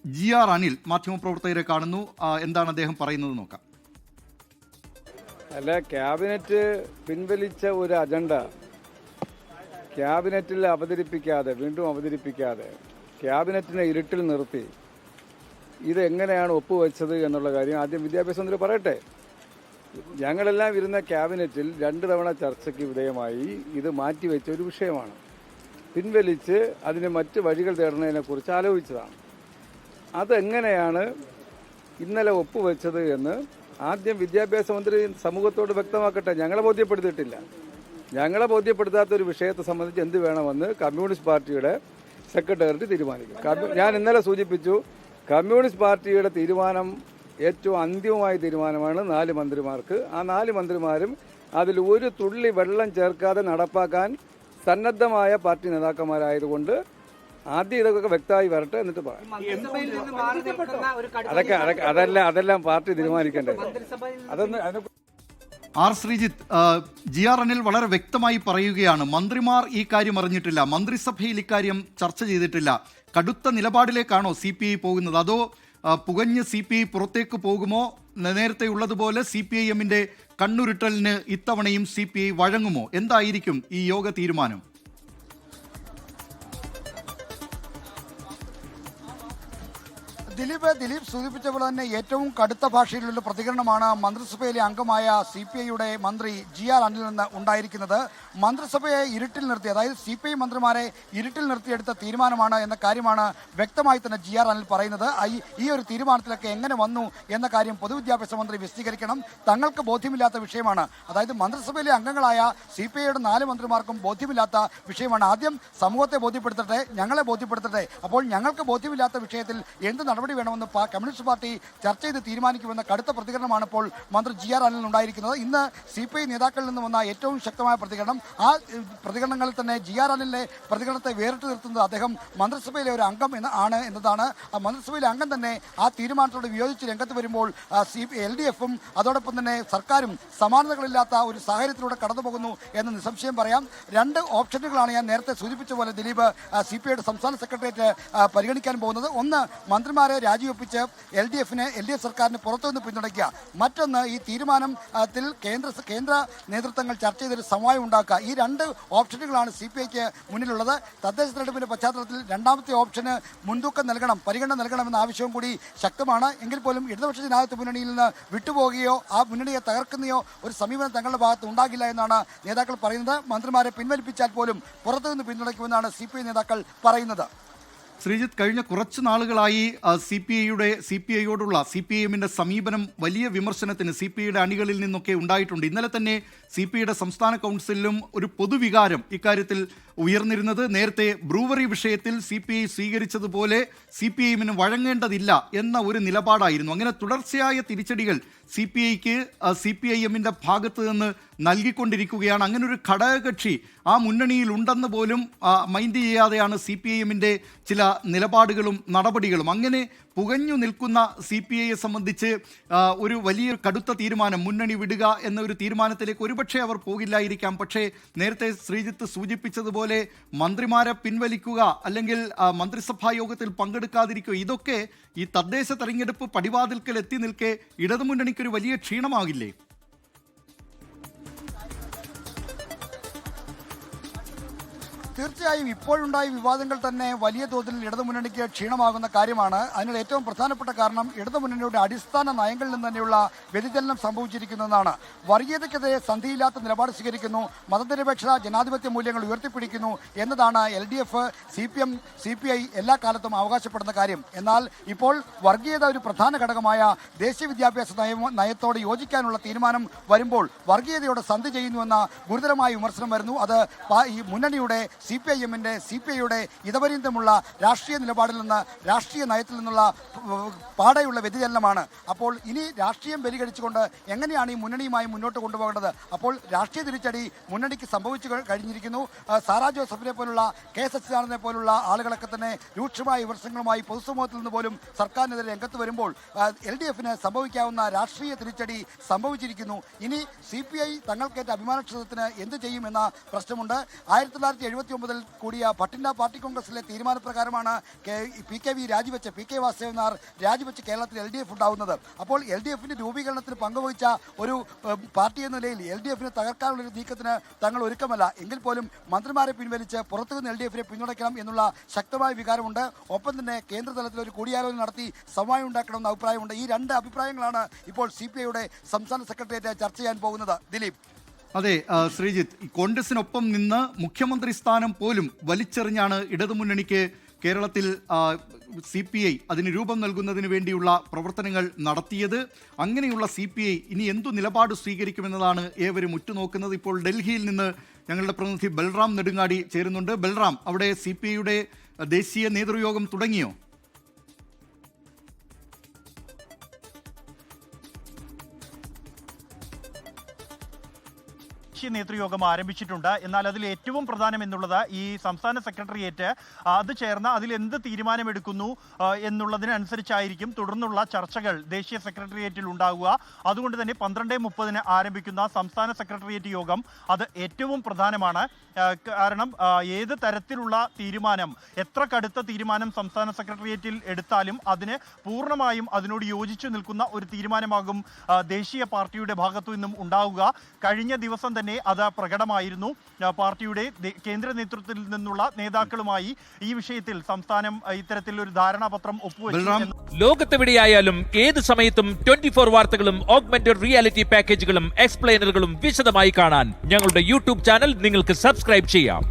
GR Anil മാധ്യമപ്രവർത്തകരെ കാണുന്നു. എന്താണ് അദ്ദേഹം പറയുന്നത് നോക്കാം. അല്ല, ക്യാബിനറ്റ് പിൻവലിച്ച ഒരു അജണ്ട ക്യാബിനറ്റിൽ വീണ്ടും അവതരിപ്പിക്കാതെ ക്യാബിനറ്റിനെ ഇരുട്ടിൽ നിർത്തി ഇതെങ്ങനെയാണ് ഒപ്പുവെച്ചത് എന്നുള്ള കാര്യം ആദ്യം വിദ്യാഭ്യാസ മന്ത്രി പറയട്ടെ. ഞങ്ങളെല്ലാം ഇരുന്ന ക്യാബിനറ്റിൽ 2 തവണ ചർച്ചയ്ക്ക് വിധേയമായി ഇത് മാറ്റിവെച്ച ഒരു വിഷയമാണ്. പിൻവലിച്ച് അതിന് മറ്റ് വഴികൾ തേടുന്നതിനെക്കുറിച്ച് ആലോചിച്ചതാണ്. അതെങ്ങനെയാണ് ഇന്നലെ ഒപ്പുവെച്ചത് എന്ന് ആദ്യം വിദ്യാഭ്യാസ മന്ത്രി സമൂഹത്തോട് വ്യക്തമാക്കട്ടെ. ഞങ്ങളെ ബോധ്യപ്പെടുത്തിയിട്ടില്ല. ഞങ്ങളെ ബോധ്യപ്പെടുത്താത്ത ഒരു വിഷയത്തെ സംബന്ധിച്ച് എന്ത് വേണമെന്ന് കമ്മ്യൂണിസ്റ്റ് പാർട്ടിയുടെ സെക്രട്ടേറിയറ്റ് തീരുമാനിക്കും. ഞാൻ ഇന്നലെ സൂചിപ്പിച്ചു, കമ്മ്യൂണിസ്റ്റ് പാർട്ടിയുടെ തീരുമാനം ഏറ്റവും അന്തിമമായ തീരുമാനമാണ് 4 മന്ത്രിമാർക്ക്. ആ 4 മന്ത്രിമാരും അതിൽ ഒരു തുള്ളി വെള്ളം ചേർക്കാതെ നടപ്പാക്കാൻ സന്നദ്ധമായ പാർട്ടി നേതാക്കന്മാരായതുകൊണ്ട് ആദ്യം ഇതൊക്കെ വ്യക്തമായി വരട്ടെ, എന്നിട്ട് പറയാം. അതെല്ലാം പാർട്ടി തീരുമാനിക്കേണ്ടത്. ആർ ശ്രീജിത്ത്, GR അനിൽ വളരെ വ്യക്തമായി പറയുകയാണ്, മന്ത്രിമാർ ഈ കാര്യം അറിഞ്ഞിട്ടില്ല, മന്ത്രിസഭയിൽ ഇക്കാര്യം ചർച്ച ചെയ്തിട്ടില്ല. കടുത്ത നിലപാടിലേക്കാണോ CPI പോകുന്നത്, അതോ പുകഞ്ഞ് CPI പുറത്തേക്ക് പോകുമോ? നേരത്തെ ഉള്ളതുപോലെ CPIM-ന്റെ കണ്ണുരുട്ടലിന് ഇത്തവണയും CPI വഴങ്ങുമോ? എന്തായിരിക്കും ഈ യോഗ തീരുമാനം? ദിലീപ് സൂചിപ്പിച്ച പോലെ തന്നെ ഏറ്റവും കടുത്ത ഭാഷയിലുള്ള പ്രതികരണമാണ് മന്ത്രിസഭയിലെ അംഗമായ CPIയുടെ മന്ത്രി GR അനിൽ നിന്ന് ഉണ്ടായിരിക്കുന്നത്. മന്ത്രിസഭയെ ഇരുട്ടിൽ നിർത്തി, അതായത് CPI മന്ത്രിമാരെ ഇരുട്ടിൽ നിർത്തിയെടുത്ത തീരുമാനമാണ് എന്ന കാര്യമാണ് വ്യക്തമായി തന്നെ GR അനിൽ പറയുന്നത്. ഈ ഒരു തീരുമാനത്തിലൊക്കെ എങ്ങനെ വന്നു എന്ന കാര്യം പൊതുവിദ്യാഭ്യാസ മന്ത്രി വിശദീകരിക്കണം. തങ്ങൾക്ക് ബോധ്യമില്ലാത്ത വിഷയമാണ്, അതായത് മന്ത്രിസഭയിലെ അംഗങ്ങളായ CPIയുടെ 4 മന്ത്രിമാർക്കും ബോധ്യമില്ലാത്ത വിഷയമാണ്. ആദ്യം സമൂഹത്തെ ബോധ്യപ്പെടുത്തട്ടെ, ഞങ്ങളെ ബോധ്യപ്പെടുത്തട്ടെ. അപ്പോൾ ഞങ്ങൾക്ക് ബോധ്യമില്ലാത്ത വിഷയത്തിൽ എന്ത് നടപടി വേണമെന്ന് കമ്മ്യൂണിസ്റ്റ് പാർട്ടി ചർച്ച ചെയ്ത് തീരുമാനിക്കുമെന്ന കടുത്ത പ്രതികരണമാണ് ഇപ്പോൾ മന്ത്രി GR അനിൽ ഉണ്ടായിരിക്കുന്നത്. ഇന്ന് CPI നേതാക്കളിൽ നിന്ന് വന്ന ഏറ്റവും ശക്തമായ പ്രതികരണം, ആ പ്രതികരണങ്ങളിൽ തന്നെ GR അനിലിന്റെ പ്രതികരണത്തെ വേറിട്ട് നിർത്തുന്നത് അദ്ദേഹം മന്ത്രിസഭയിലെ ഒരു അംഗം എന്നതാണ്. ആ മന്ത്രിസഭയിലെ അംഗം തന്നെ ആ തീരുമാനത്തോട് വിയോജിച്ച് രംഗത്ത് വരുമ്പോൾ LDF-ഉം അതോടൊപ്പം തന്നെ സർക്കാരും സമാനതകളില്ലാത്ത ഒരു സാഹചര്യത്തിലൂടെ കടന്നു പോകുന്നു എന്ന് നിസ്സംശയം പറയാം. 2 ഓപ്ഷനുകളാണ് ഞാൻ നേരത്തെ സൂചിപ്പിച്ച പോലെ ദിലീപ് CPIയുടെ സംസ്ഥാന സെക്രട്ടേറിയറ്റ് പരിഗണിക്കാൻ പോകുന്നത്. ഒന്ന്, മന്ത്രിമാരെ രാജിവെപ്പിച്ച് LDF സർക്കാരിന് പുറത്തുനിന്ന് പിന്തുണയ്ക്കുക. മറ്റൊന്ന്, ഈ തീരുമാനത്തിൽ കേന്ദ്ര നേതൃത്വങ്ങൾ ചർച്ച ചെയ്തൊരു സമവായം ഉണ്ടാക്കുക. ഈ 2 ഓപ്ഷനുകളാണ് CPIക്ക് മുന്നിലുള്ളത്. തദ്ദേശ തെരഞ്ഞെടുപ്പിന്റെ പശ്ചാത്തലത്തിൽ 2ാമത്തെ ഓപ്ഷന് മുൻതൂക്കം നൽകണം, പരിഗണന നൽകണമെന്ന ആവശ്യവും കൂടി ശക്തമാണ്. എങ്കിൽ പോലും ഇടതുപക്ഷ ജനാധിപത്യ മുന്നണിയിൽ നിന്ന് വിട്ടുപോകുകയോ ആ മുന്നണിയെ തകർക്കുന്നയോ ഒരു സമീപനം തങ്ങളുടെ ഭാഗത്ത് ഉണ്ടാകില്ല എന്നാണ് നേതാക്കൾ പറയുന്നത്. മന്ത്രിമാരെ പിൻവലിപ്പിച്ചാൽ പോലും പുറത്തുനിന്ന് പിന്തുണയ്ക്കുമെന്നാണ് CPI നേതാക്കൾ പറയുന്നത്. ശ്രീജിത്ത്, കഴിഞ്ഞ കുറച്ച് നാളുകളായി CPIയോടുള്ള CPIM-ന്റെ സമീപനം വലിയ വിമർശനത്തിന് CPIയുടെ അണികളിൽ നിന്നൊക്കെ ഉണ്ടായിട്ടുണ്ട്. ഇന്നലെ തന്നെ CPIയുടെ സംസ്ഥാന കൗൺസിലിലും ഒരു പൊതുവികാരം ഇക്കാര്യത്തിൽ ഉയർന്നിരുന്നത്. നേരത്തെ ബ്രൂവറി വിഷയത്തിൽ CPI സ്വീകരിച്ചതുപോലെ CPIM-ന് വഴങ്ങേണ്ടതില്ല എന്ന ഒരു നിലപാടായിരുന്നു. അങ്ങനെ തുടർച്ചയായ തിരിച്ചടികൾ CPIക്ക് CPIM-ന്റെ ഭാഗത്ത് നിന്ന് നൽകിക്കൊണ്ടിരിക്കുകയാണ്. അങ്ങനെ ഒരു ഘടകകക്ഷി ആ മുന്നണിയിൽ ഉണ്ടെന്ന് പോലും മൈൻഡ് ചെയ്യാതെയാണ് CPIM-ന്റെ ചില നിലപാടുകളും നടപടികളും. അങ്ങനെ പുകഞ്ഞു നിൽക്കുന്ന CPIയെ സംബന്ധിച്ച് ഒരു വലിയ കടുത്ത തീരുമാനം, മുന്നണി വിടുക എന്ന ഒരു തീരുമാനത്തിലേക്ക് ഒരുപക്ഷെ അവർ പോകില്ലായിരിക്കാം. പക്ഷേ നേരത്തെ ശ്രീജിത്ത് സൂചിപ്പിച്ചതുപോലെ മന്ത്രിമാരെ പിൻവലിക്കുക അല്ലെങ്കിൽ മന്ത്രിസഭാ യോഗത്തിൽ പങ്കെടുക്കാതിരിക്കുക, ഇതൊക്കെ ഈ തദ്ദേശ തെരഞ്ഞെടുപ്പ് പടിവാതിൽക്കൽ എത്തി നിൽക്കെ ഇടതുമുന്നണിക്കൊരു വലിയ ക്ഷീണമാകില്ലേ? തീർച്ചയായും ഇപ്പോഴുണ്ടായ വിവാദങ്ങൾ തന്നെ വലിയ തോതിൽ ഇടതുമുന്നണിക്ക് ക്ഷീണമാകുന്ന കാര്യമാണ്. അതിനുള്ള ഏറ്റവും പ്രധാനപ്പെട്ട കാരണം ഇടതുമുന്നണിയുടെ അടിസ്ഥാന നയങ്ങളിൽ നിന്ന് തന്നെയുള്ള വ്യതിചലനം സംഭവിച്ചിരിക്കുന്നതാണ്. വർഗീയതയ്ക്കെതിരെ സന്ധിയില്ലാത്ത നിലപാട് സ്വീകരിക്കുന്നു, മതനിരപേക്ഷ ജനാധിപത്യ മൂല്യങ്ങൾ ഉയർത്തിപ്പിടിക്കുന്നു എന്നതാണ് LDF, CPI എല്ലാ കാലത്തും അവകാശപ്പെടുന്ന കാര്യം. എന്നാൽ ഇപ്പോൾ വർഗീയത ഒരു പ്രധാന ഘടകമായ ദേശീയ വിദ്യാഭ്യാസ നയത്തോട് യോജിക്കാനുള്ള തീരുമാനം വരുമ്പോൾ വർഗീയതയോട് സന്ധി ചെയ്യുന്നുവെന്ന ഗുരുതരമായ വിമർശനം വരുന്നു. അത് ഈ മുന്നണിയുടെ CPIയുടെ ഇതപര്യന്തമുള്ള രാഷ്ട്രീയ നിലപാടിൽ നിന്ന്, രാഷ്ട്രീയ നയത്തിൽ നിന്നുള്ള പാടെയുള്ള വ്യതിചലനമാണ്. അപ്പോൾ ഇനി രാഷ്ട്രീയം ബലികഴിച്ചുകൊണ്ട് എങ്ങനെയാണ് ഈ മുന്നണിയുമായി മുന്നോട്ട് കൊണ്ടുപോകേണ്ടത്? അപ്പോൾ രാഷ്ട്രീയ തിരിച്ചടി മുന്നണിക്ക് സംഭവിച്ചു കഴിഞ്ഞിരിക്കുന്നു. സാറാ ജോസഫിനെ പോലുള്ള KS അച്യുതാനന്ദനെ പോലുള്ള ആളുകളൊക്കെ തന്നെ രൂക്ഷമായ വിമർശനങ്ങളുമായി പൊതുസമൂഹത്തിൽ നിന്ന് പോലും സർക്കാരിനെതിരെ രംഗത്ത് വരുമ്പോൾ LDF-ന് സംഭവിക്കാവുന്ന രാഷ്ട്രീയ തിരിച്ചടി സംഭവിച്ചിരിക്കുന്നു. ഇനി CPI തങ്ങൾക്കേറ്റ അഭിമാനക്ഷതത്തിന് എന്ത് ചെയ്യുമെന്ന പ്രശ്നമുണ്ട്. 1979 മുതൽ കൂടിയ ഭട്ടിൻഡ പാർട്ടി കോൺഗ്രസിലെ തീരുമാനപ്രകാരമാണ് PKV രാജിവെച്ച് PK വാസുദേവൻ നായർ രാജിവെച്ച് കേരളത്തിൽ LDF ഉണ്ടാവുന്നത്. അപ്പോൾ LDFന്റെ രൂപീകരണത്തിന് പങ്കുവഹിച്ച ഒരു പാർട്ടി എന്ന നിലയിൽ LDFനെ തകർക്കാനുള്ള ഒരു നീക്കത്തിന് തങ്ങൾ ഒരുക്കമല്ല. എങ്കിൽ പോലും മന്ത്രിമാരെ പിൻവലിച്ച് പുറത്തുനിന്ന് LDFനെ പിന്തുണയ്ക്കണം എന്നുള്ള ശക്തമായ വികാരമുണ്ട്. ഒപ്പം തന്നെ കേന്ദ്ര തലത്തിൽ ഒരു കൂടിയാലോചന നടത്തി സമവായം ഉണ്ടാക്കണമെന്ന അഭിപ്രായമുണ്ട്. ഈ രണ്ട് അഭിപ്രായങ്ങളാണ് ഇപ്പോൾ CPIയുടെ സംസ്ഥാന സെക്രട്ടേറിയറ്റ് ചർച്ച ചെയ്യാൻ പോകുന്നത്. ദിലീപ്. അതെ ശ്രീജിത്ത്, ഈ കോൺഗ്രസിനൊപ്പം നിന്ന് മുഖ്യമന്ത്രി സ്ഥാനം പോലും വലിച്ചെറിഞ്ഞാണ് ഇടതുമുന്നണിക്ക് കേരളത്തിൽ CPI അതിന് രൂപം നൽകുന്നതിന് വേണ്ടിയുള്ള പ്രവർത്തനങ്ങൾ നടത്തിയത്. അങ്ങനെയുള്ള CPI ഇനി എന്തു നിലപാട് സ്വീകരിക്കുമെന്നതാണ് ഏവരും ഉറ്റുനോക്കുന്നത്. ഇപ്പോൾ ഡൽഹിയിൽ നിന്ന് ഞങ്ങളുടെ പ്രതിനിധി ബൽറാം നെടുങ്ങാടി ചേരുന്നുണ്ട്. ബൽറാം, അവിടെ CPIയുടെ ദേശീയ നേതൃയോഗം തുടങ്ങിയോ? നേതൃയോഗം ആരംഭിച്ചിട്ടുണ്ട്. എന്നാൽ അതിൽ ഏറ്റവും പ്രധാനം എന്നുള്ളത് ഈ സംസ്ഥാന സെക്രട്ടേറിയറ്റ് അത് ചേർന്ന് അതിൽ എന്ത് തീരുമാനമെടുക്കുന്നു എന്നുള്ളതിനനുസരിച്ചായിരിക്കും തുടർന്നുള്ള ചർച്ചകൾ ദേശീയ സെക്രട്ടേറിയറ്റിൽ ഉണ്ടാവുക. അതുകൊണ്ട് തന്നെ 12:30 ആരംഭിക്കുന്ന സംസ്ഥാന സെക്രട്ടേറിയറ്റ് യോഗം അത് ഏറ്റവും പ്രധാനമാണ്. കാരണം ഏത് തരത്തിലുള്ള തീരുമാനം, എത്ര കടുത്ത തീരുമാനം സംസ്ഥാന സെക്രട്ടേറിയറ്റിൽ എടുത്താലും അതിന് പൂർണ്ണമായും അതിനോട് യോജിച്ചു നിൽക്കുന്ന ഒരു തീരുമാനമാകും ദേശീയ പാർട്ടിയുടെ ഭാഗത്തു നിന്നും ഉണ്ടാവുക. കഴിഞ്ഞ ദിവസം തന്നെ അത് പ്രകടമായിരുന്നു. പാർട്ടിയുടെ കേന്ദ്ര നേതൃത്വത്തിൽ നിന്നുള്ള നേതാക്കളുമായി ഈ വിഷയത്തിൽ സംസ്ഥാനം ഇത്തരത്തിലൊരു ധാരണാപത്രം ഒപ്പുവെച്ചു. ലോകത്തെവിടെയായാലും ഏത് സമയത്തും 24 വാർത്തകളും ഓഗ്മെന്റഡ് റിയാലിറ്റി പാക്കേജുകളും എക്സ്പ്ലെയിനറുകളും വിശദമായി കാണാൻ ഞങ്ങളുടെ YouTube ചാനൽ നിങ്ങൾക്ക് സബ്സ്ക്രൈബ് ചെയ്യാം.